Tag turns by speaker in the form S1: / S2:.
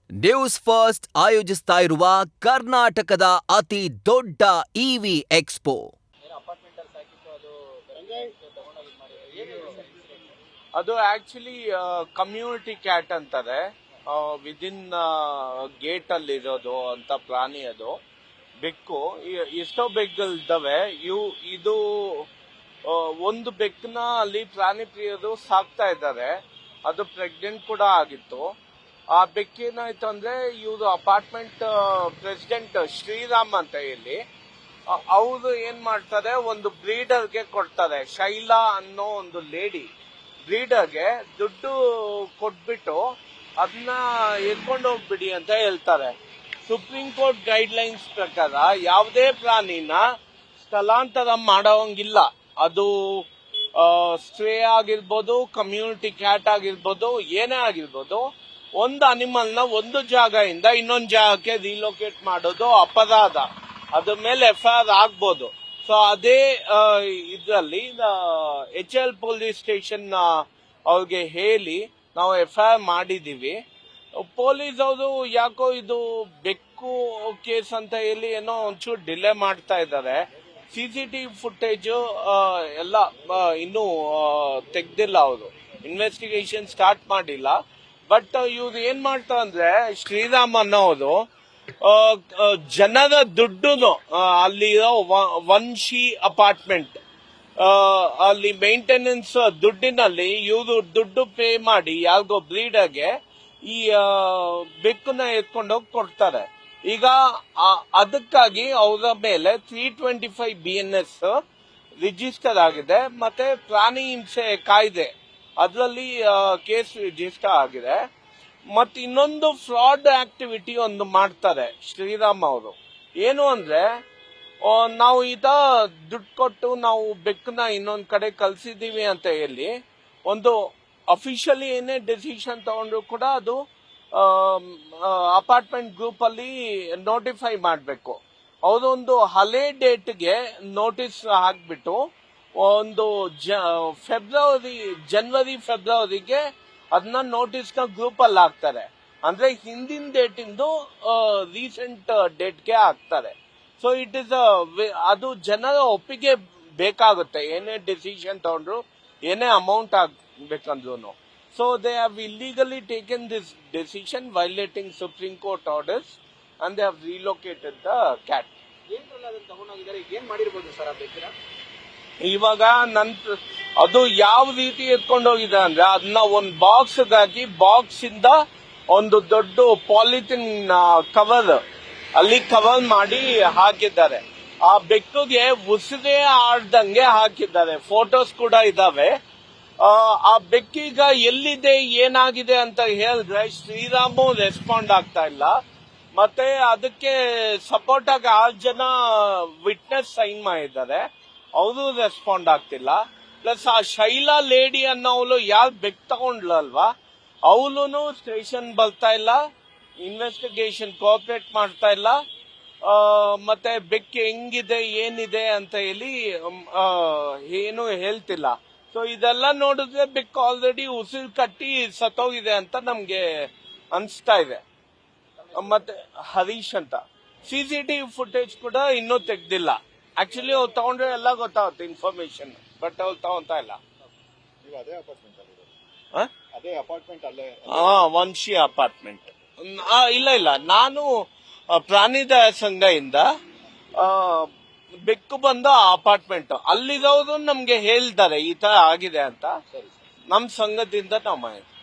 S1: News first ಆಯೋಜಿಸ್ತಾ ಇರುವ ಕರ್ನಾಟಕದ ಅತಿ ದೊಡ್ಡ ಇವಿ ಎಕ್ಸ್ಪೋ.
S2: ಅದು ಆಕ್ಚುಲಿ ಕಮ್ಯುನಿಟಿ ಕ್ಯಾಟ್ ಅಂತಾರೆ. ವಿದಿನ್ ಗೇಟ್ ಅಲ್ಲಿ ಇರೋದು ಅಂತ ಪ್ರಾಣಿ ಅದು. ಬೆಕ್ಕು ಎಷ್ಟೋ ಬೆಕ್ಕುಗಳಿದ್ದಾವೆ. ಇದು ಒಂದು ಬೆಕ್ಕನ್ನ ಅಲ್ಲಿ ಪ್ರಾಣಿ ಪ್ರಿಯರು ಸಾಕ್ತಾ ಇದ್ದಾರೆ. ಅದು ಪ್ರೆಗ್ನೆಂಟ್ ಕೂಡ ಆಗಿತ್ತು. ಆ ಬೆಕ್ಕೇನಾಯ್ತು ಅಂದ್ರೆ ಇವರು ಅಪಾರ್ಟ್ಮೆಂಟ್ ಪ್ರೆಸಿಡೆಂಟ್ ಶ್ರೀರಾಮ್ ಅಂತ ಹೇಳಿ ಅವರು ಏನ್ ಮಾಡ್ತಾರೆ, ಒಂದು ಬ್ರೀಡರ್ಗೆ ಕೊಡ್ತಾರೆ. ಶೈಲಾ ಅನ್ನೋ ಒಂದು ಲೇಡಿ ಬ್ರೀಡರ್ಗೆ ದುಡ್ಡು ಕೊಟ್ಬಿಟ್ಟು ಅದನ್ನ ಎತ್ಕೊಂಡು ಹೋಗ್ಬಿಡಿ ಅಂತ ಹೇಳ್ತಾರೆ. ಸುಪ್ರೀಂ ಕೋರ್ಟ್ ಗೈಡ್ ಲೈನ್ಸ್ ಪ್ರಕಾರ ಯಾವುದೇ ಪ್ರಾಣಿನ ಸ್ಥಳಾಂತರ ಮಾಡೋಂಗಿಲ್ಲ. ಅದು ಸ್ಟ್ರೇ ಆಗಿರ್ಬೋದು, ಕಮ್ಯುನಿಟಿ ಕ್ಯಾಟ್ ಆಗಿರ್ಬೋದು, ಏನೇ ಆಗಿರ್ಬೋದು, ಒಂದು ಅನಿಮಲ್ನ ಒಂದು ಜಾಗದಿಂದ ಇನ್ನೊಂದು ಜಾಗಕ್ಕೆ ರಿಲೋಕೇಟ್ ಮಾಡೋದು ಅಪರಾಧ. ಅದ್ರ ಮೇಲೆ FIR ಆಗ್ಬೋದು. ಸೊ ಅದೇ ಇದರಲ್ಲಿ HL ಪೊಲೀಸ್ ಸ್ಟೇಷನ್ ಅವ್ರಿಗೆ ಹೇಳಿ ನಾವು FIR ಮಾಡಿದೀವಿ. ಪೊಲೀಸ್ ಅವರು ಯಾಕೋ ಇದು ಬೆಕ್ಕು ಕೇಸ್ ಅಂತ ಹೇಳಿ ಏನೋ ಒಂಚೂರು ಡಿಲೇ ಮಾಡ್ತಾ ಇದ್ದಾರೆ. CCTV ಫುಟೇಜ್ ಎಲ್ಲ ಇನ್ನೂ ತೆಗ್ದಿಲ್ಲ, ಅವರು ಇನ್ವೆಸ್ಟಿಗೇಷನ್ ಸ್ಟಾರ್ಟ್ ಮಾಡಿಲ್ಲ. ಬಟ್ ಇವ್ರು ಏನ್ ಮಾಡ್ತಾರೆ ಅಂದ್ರೆ, ಶ್ರೀರಾಮ್ ಅನ್ನೋದು ಜನರ ದುಡ್ಡು ಅಲ್ಲಿರೋ ವಂಶಿ ಅಪಾರ್ಟ್ಮೆಂಟ್ ಅಲ್ಲಿ ಮೇಂಟೆನೆನ್ಸ್ ದುಡ್ಡಿನಲ್ಲಿ ಇವರು ದುಡ್ಡು ಪೇ ಮಾಡಿ ಯಾರಿಗೋ ಬ್ರೀಡರ್ಗೆ ಈ ಬೆಕ್ಕನ್ನ ಎತ್ಕೊಂಡೋಗಿ ಕೊಡ್ತಾರೆ. ಈಗ ಅದಕ್ಕಾಗಿ ಅವರ ಮೇಲೆ 325 BNS ರಿಜಿಸ್ಟರ್ ಆಗಿದೆ. ಮತ್ತೆ ಪ್ರಾಣಿ ಹಿಂಸೆ ಕಾಯ್ದೆ ಅದರಲ್ಲಿ ಕೇಸ್ ರಿಜಿಸ್ಟರ್ ಆಗಿದೆ. ಮತ್ತೆ ಇನ್ನೊಂದು ಫ್ರಾಡ್ ಆಕ್ಟಿವಿಟಿ ಒಂದು ಮಾಡ್ತಾರೆ ಶ್ರೀರಾಮ್ ಅವರು. ಏನು ಅಂದ್ರೆ, ನಾವು ದುಡ್ಡು ಕೊಟ್ಟು ನಾವು ಬೆಕ್ಕನ್ನ ಇನ್ನೊಂದ್ ಕಡೆ ಕಳ್ಸಿದೀವಿ ಅಂತ ಹೇಳಿ ಒಂದು ಅಫಿಷಿಯಲಿ ಏನೇ ಡೆಸಿಷನ್ ತಗೊಂಡ್ರು ಕೂಡ ಅದು ಅಪಾರ್ಟ್ಮೆಂಟ್ ಗ್ರೂಪ್ ಅಲ್ಲಿ ನೋಟಿಫೈ ಮಾಡಬೇಕು. ಅವರೊಂದು ಹಳೆ ಡೇಟ್ಗೆ ನೋಟಿಸ್ ಹಾಕ್ಬಿಟ್ಟು ಒಂದು ಜನವರಿ ಫೆಬ್ರವರಿಗೆ ಅದನ್ನ ನೋಟಿಸ್ ನ ಗ್ರೂಪ್ ಅಲ್ಲಿ ಹಾಕ್ತಾರೆ. ಅಂದ್ರೆ ಹಿಂದಿನ ಡೇಟ್ ಇಂದು ರೀಸೆಂಟ್ ಡೇಟ್ಗೆ ಹಾಕ್ತಾರೆ. ಸೊ ಇಟ್ ಇಸ್ ಅದು ಜನರ ಒಪ್ಪಿಗೆ ಬೇಕಾಗುತ್ತೆ. ಏನೇ ಡಿಸಿಷನ್ ತಗೊಂಡ್ರು, ಏನೇ ಅಮೌಂಟ್ ಆಗ್ಬೇಕಂದ್ರು. ಸೊ ದೇ ಹ್ಯಾವ್ ಇಲ್ಲಿಗಲಿ taken this decision violating supreme court orders and they have relocated the cat.
S3: ಏನ್ ಮಾಡಿರ್ಬೋದು ಸರ್ ಆ ಬೇಕಿರ?
S2: ಇವಾಗ ಅದು ಯಾವ ರೀತಿ ಎತ್ಕೊಂಡು ಹೋಗಿದೆ ಅಂದ್ರೆ, ಅದನ್ನ ಒಂದು ಬಾಕ್ಸ್ ಹಾಕಿ ಬಾಕ್ಸ್ ಇಂದ ಒಂದು ದೊಡ್ಡ ಪಾಲಿಥಿನ್ ಕವರ್ ಅಲ್ಲಿ ಕವರ್ ಮಾಡಿ ಹಾಕಿದ್ದಾರೆ. ಆ ಬೆಕ್ಕುಗೆ ಉಸಿರೇ ಆಡ್ದಂಗೆ ಹಾಕಿದ್ದಾರೆ. ಫೋಟೋಸ್ ಕೂಡ ಇದಾವೆ. ಆ ಬೆಕ್ಕೀಗ ಎಲ್ಲಿದೆ, ಏನಾಗಿದೆ ಅಂತ ಹೇಳಿದ್ರೆ ಶ್ರೀರಾಮು ರೆಸ್ಪಾಂಡ್ ಆಗ್ತಾ ಇಲ್ಲ. ಮತ್ತೆ ಅದಕ್ಕೆ ಸಪೋರ್ಟ್ ಆಗಿ 6 ಜನ ವಿಟ್ನೆಸ್ ಸೈನ್ ಮಾಡಿದ್ದಾರೆ, ಅವರು ರೆಸ್ಪಾಂಡ್ ಆಗ್ತಿಲ್ಲ. ಪ್ಲಸ್ ಆ ಶೈಲಾ ಲೇಡಿ ಅನ್ನೋವಳು ಯಾರು ಬೆಕ್ ತಗೊಂಡ್ಲಲ್ವಾ, ಅವಳು ಸ್ಟೇಷನ್ ಬರ್ತಾ ಇಲ್ಲ, ಇನ್ವೆಸ್ಟಿಗೇಷನ್ ಕೋಆಪರೇಟ್ ಮಾಡ್ತಾ ಇಲ್ಲ. ಮತ್ತೆ ಬೆಕ್ ಹೆಂಗಿದೆ ಏನಿದೆ ಅಂತ ಹೇಳಿ ಏನು ಹೇಳ್ತಿಲ್ಲ. ಸೊ ಇದೆಲ್ಲ ನೋಡಿದ್ರೆ ಬೆಕ್ ಆಲ್ರೆಡಿ ಉಸಿರು ಕಟ್ಟಿ ಸತ್ತೋಗಿದೆ ಅಂತ ನಮ್ಗೆ ಅನ್ಸ್ತಾ ಇದೆ. ಮತ್ತೆ ಹರೀಶ್ ಅಂತ CCTV ಫುಟೇಜ್ ಕೂಡ ಇನ್ನೂ ತೆಗ್ದಿಲ್ಲ. ಆಕ್ಚುಲಿ ಅವ್ರು ತಗೊಂಡ್ರೆ ಎಲ್ಲ ಗೊತ್ತಾಗುತ್ತೆ ಇನ್ಫಾರ್ಮೇಶನ್, ಬಟ್ ಅವ್ರು ತಗೊಂತಾ ಇಲ್ಲ. ವಂಶಿ ಅಪಾರ್ಟ್ಮೆಂಟ್ ಇಲ್ಲ, ನಾನು ಪ್ರಾಣಿದಯ ಸಂಘದಿಂದ ಬೆಕ್ಕು ಬಂದ ಅಪಾರ್ಟ್ಮೆಂಟ್ ಅಲ್ಲಿರೋರು ನಮ್ಗೆ ಹೇಳ್ತಾರೆ ಈ ತರ ಆಗಿದೆ ಅಂತ. ನಮ್ ಸಂಘದಿಂದ ನಾವು